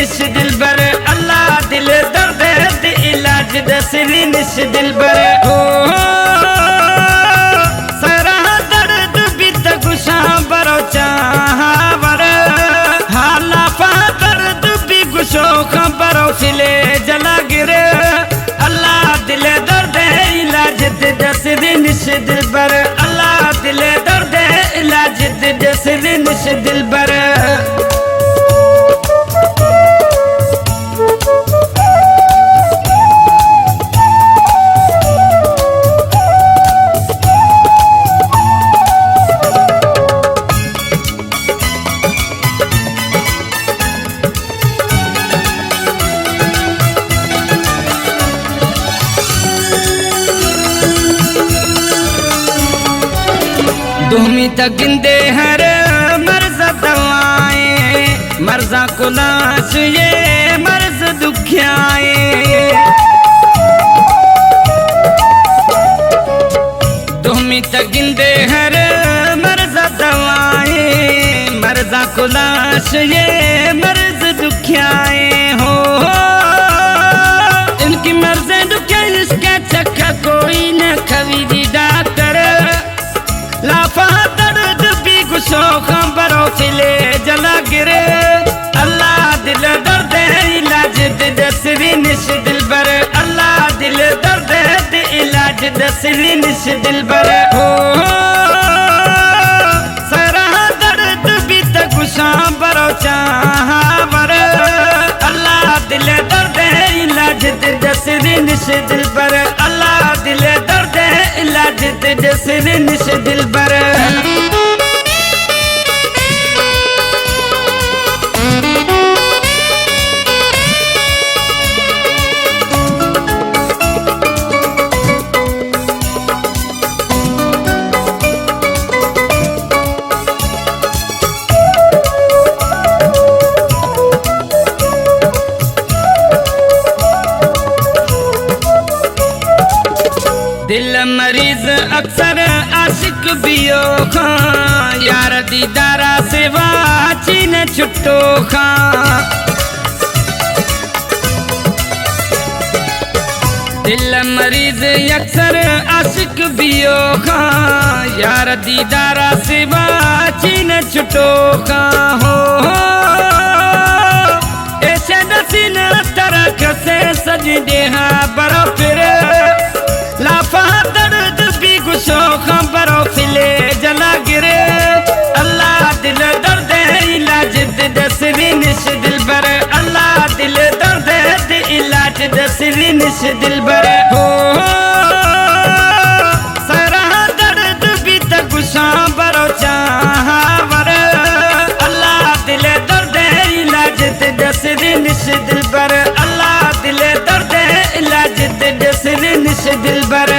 निश दिलबर अल्लाह दिल दर्द दे इलाज दसरी निश दिलबर हो सरा दर्द भी तगुशा बरो चाहवर हाला पा दर्द भी गुशो खबरो सिले जला गिरे अल्लाह दिल दर्द इलाज दसरी निश दिलबर अल्लाह दिल दर्द इलाज दसरी निश दिलबर तुमी तगिंदे हर मर्ज दवाए मर्जा कुलाश ये मर्ज दुखियाए तुमी तगिंदे हर मर्ज दवाए मर्जा कुलाश ये मर्ज दुखियाए हो इनकी मर्ज दुखिया इसका चक्का कोई न खवीदी डॉक्टर लाफा दर्द भी गुस्सो खबरो फिले जला गिरे अल्लाह दिल दर्द इलाज दसरी निश दिलबर अल्लाह दिल दर्द इलाज दसरी निश दिलबर हो सरा दर्द भी तगुशा बरो चाहवर अल्लाह दिल दर्द इलाज दसरी निश दिलबर अल्लाह दिल दर्द इलाज दसरी निश दिलबर दिल मरीज अक्सर आशिक बियो खां यार दीदारा सेवा चीन छुट्टो खां दिल मरीज अक्सर आशिक बियो खां यार दीदारा सेवा चीन छुट्टो खां हो ऐसे नसीन तरक से सज देहा बरो फिर लाफा दर्द भी गुस्सो खबरो फिले जला गिरे अल्लाह दिल दर्द इलाज दसरी निश दिलबर अल्लाह दिल दर्द इलाज दसरी निश दिलबर हो सरा दर्द भी तगुशा बरो चाहवर अल्लाह दिल दर्द इलाज दसरी निश दिलबर अल्लाह दिल दर्द इलाज दसरी निश दिलबर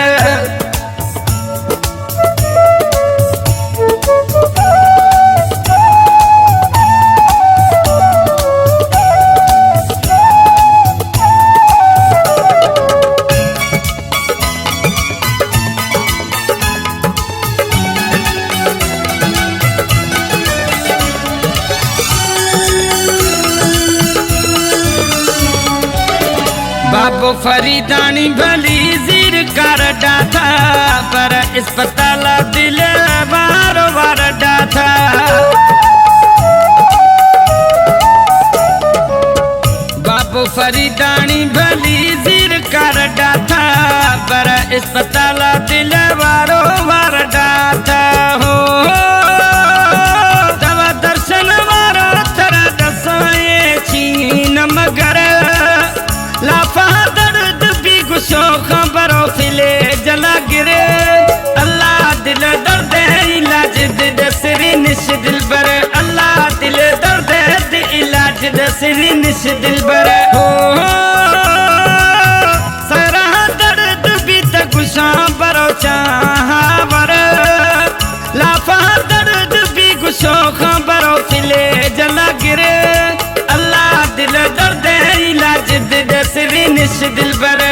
बाबो फरीदानी भली जीर कर डाथा पर अस्पताल दिल बार बार डाथा बाबो फरीदानी भली जीर कर डाथा पर अस्पताल दिल बारो बार डाथा हो दवा दर्शन वारो तरह दसाए चीन मगर लाफा दर्द भी गुस्सो खबरो फिले जला गिरे अल्लाह दिल दर्द इलाज दसरी निश दिलबर अल्लाह दिल दर्द इलाज दसरी निश दिलबर हो सरा दर्द भी तगुशा बरो चाहवर लाफा दर्द भी गुस्सो खबरो फिले जला गिरे अल्लाह दिल दर्द इलाज दसरी निश दिलबर